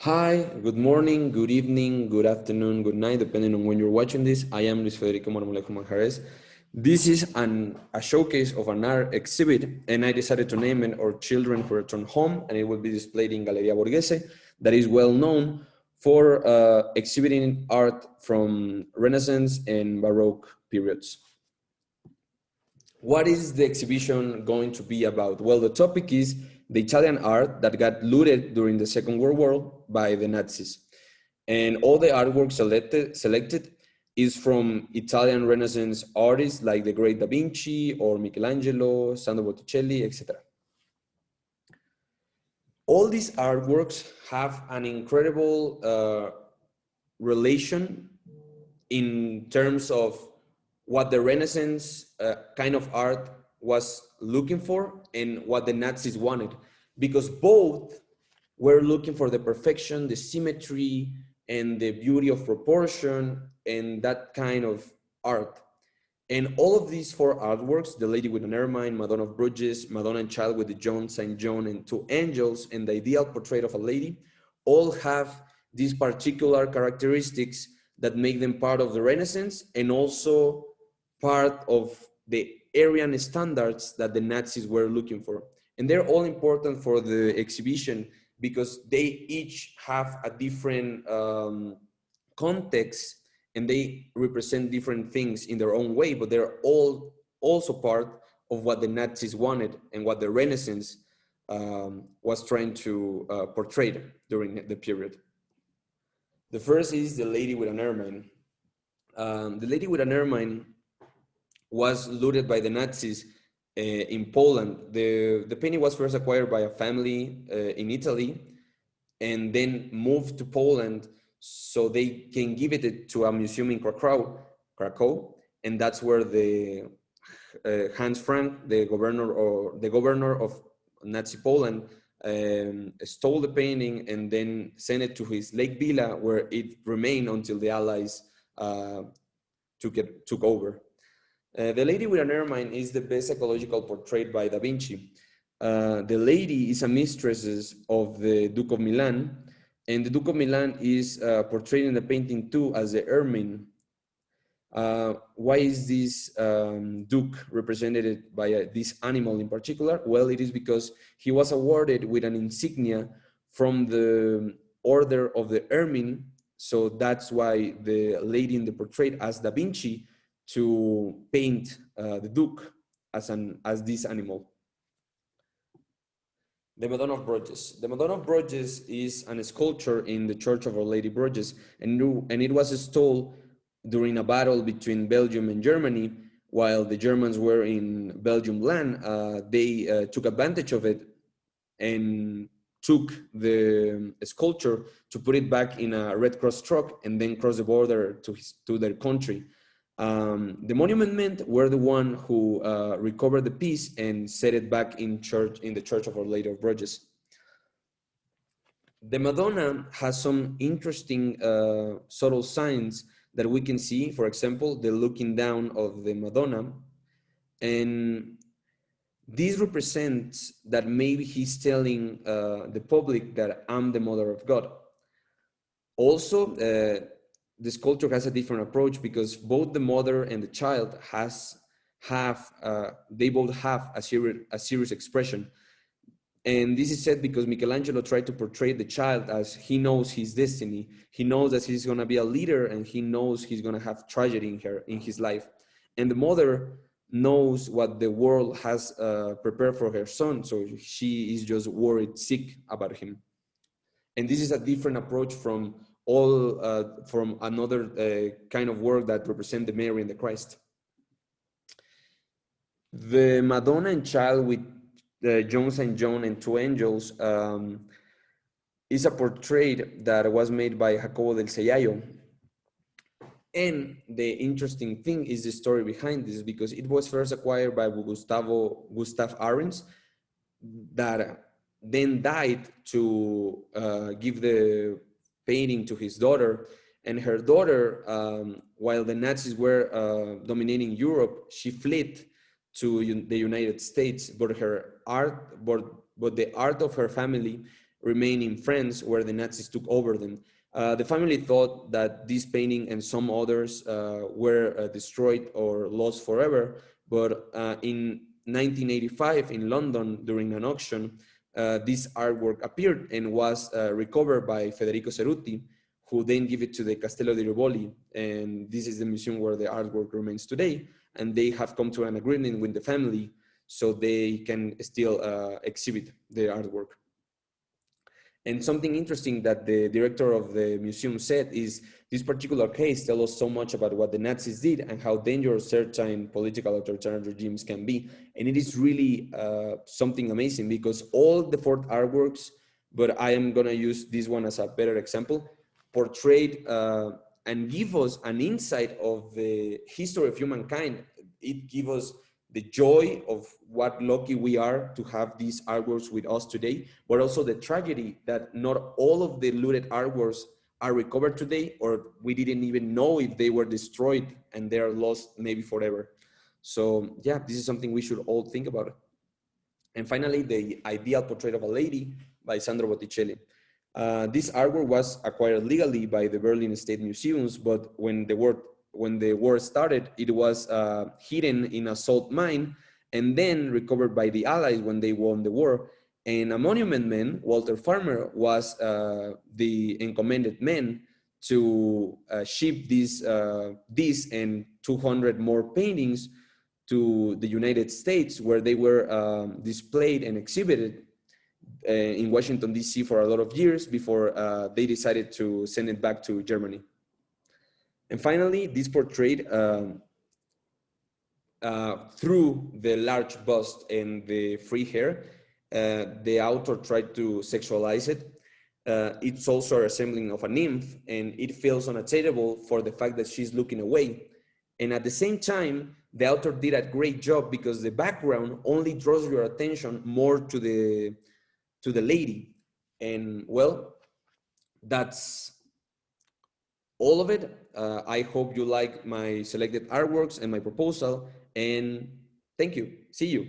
Hi, good morning, good evening, good afternoon, good night, depending on when you're watching this. I am Luis Federico Marmolejo Manjares. This is a showcase of an art exhibit, and I decided to name it Our Children Who Return Home, and it will be displayed in Galleria Borghese, that is well known for exhibiting art from Renaissance and Baroque periods. What is the exhibition going to be about? Well, the topic is the Italian art that got looted during the Second World War by the Nazis. And all the artwork selected is from Italian Renaissance artists like the great Da Vinci or Michelangelo, Sandro Botticelli, etc. All these artworks have an incredible relation in terms of what the Renaissance kind of art was looking for and what the Nazis wanted, because both were looking for the perfection, the symmetry, and the beauty of proportion and that kind of art. And all of these four artworks, The Lady with an Ermine, Madonna of Bruges, Madonna and Child with the John, Saint John, and Two Angels, and the Ideal Portrait of a Lady, all have these particular characteristics that make them part of the Renaissance and also part of the Aryan standards that the Nazis were looking for. And they're all important for the exhibition because they each have a different context and they represent different things in their own way, but they're all also part of what the Nazis wanted and what the Renaissance was trying to portray during the period. The first is The Lady with an Ermine. The Lady with an Ermine was looted by the Nazis in Poland. The painting was first acquired by a family in Italy and then moved to Poland so they can give it to a museum in Krakow, and that's where the Hans Frank, the governor of Nazi Poland, stole the painting and then sent it to his lake villa, where it remained until the Allies took over. The Lady with an Ermine is the best psychological portrait by Da Vinci. The lady is a mistress of the Duke of Milan, and the Duke of Milan is portrayed in the painting too as the ermine. Why is this Duke represented by this animal in particular? Well, it is because he was awarded with an insignia from the Order of the Ermine, so that's why the lady in the portrait asked Da Vinci to paint the Duke as this animal. The Madonna of Bruges. The Madonna of Bruges is a sculpture in the Church of Our Lady Bruges, and it was installed during a battle between Belgium and Germany. While the Germans were in Belgium land, they took advantage of it and took the sculpture to put it back in a Red Cross truck and then cross the border to their country. The monument men were the one who recovered the piece and set it back in the Church of Our Lady of Bruges. The Madonna has some interesting subtle signs that we can see. For example, the looking down of the Madonna, and this represents that maybe he's telling the public that I'm the Mother of God. Also, the sculpture has a different approach because both the mother and the child they both have a serious expression. And this is said because Michelangelo tried to portray the child as he knows his destiny. He knows that he's going to be a leader and he knows he's going to have tragedy in his life. And the mother knows what the world has prepared for her son. So she is just worried, sick about him. And this is a different approach from another kind of work that represent the Mary and the Christ. The Madonna and Child with John, Saint John, and Two Angels is a portrait that was made by Jacobo del Cellaio. And the interesting thing is the story behind this, because it was first acquired by Gustav Arens, that then died to give the painting to his daughter. And her daughter, while the Nazis were dominating Europe, she fled to the United States, but the art of her family remain in France, where the Nazis took over them. The family thought that this painting and some others were destroyed or lost forever, but in 1985 in London during an auction, this artwork appeared and was recovered by Federico Cerutti, who then gave it to the Castello di Rivoli, and this is the museum where the artwork remains today. And they have come to an agreement with the family so they can still exhibit the artwork. And something interesting that the director of the museum said is this particular case tells us so much about what the Nazis did and how dangerous certain political authoritarian regimes can be. And it is really something amazing, because all the four artworks, but I am gonna use this one as a better example, portrayed and give us an insight of the history of humankind. It gives us the joy of what lucky we are to have these artworks with us today, but also the tragedy that not all of the looted artworks are recovered today, or we didn't even know if they were destroyed and they are lost maybe forever. So yeah, this is something we should all think about. And finally, the Ideal Portrait of a Lady by Sandro Botticelli. This artwork was acquired legally by the Berlin State Museums, but when the war started, it was hidden in a salt mine and then recovered by the Allies when they won the war. And a monument man, Walter Farmer, was the encommended man to ship this and 200 more paintings to the United States, where they were displayed and exhibited in Washington, D.C. for a lot of years before they decided to send it back to Germany. And finally, this portrait, through the large bust and the free hair, the author tried to sexualize it. It's also a resembling of a nymph, and it feels unattainable for the fact that she's looking away. And at the same time, the author did a great job, because the background only draws your attention more to the lady. And well, that's all of it. I hope you like my selected artworks and my proposal, and thank you. See you.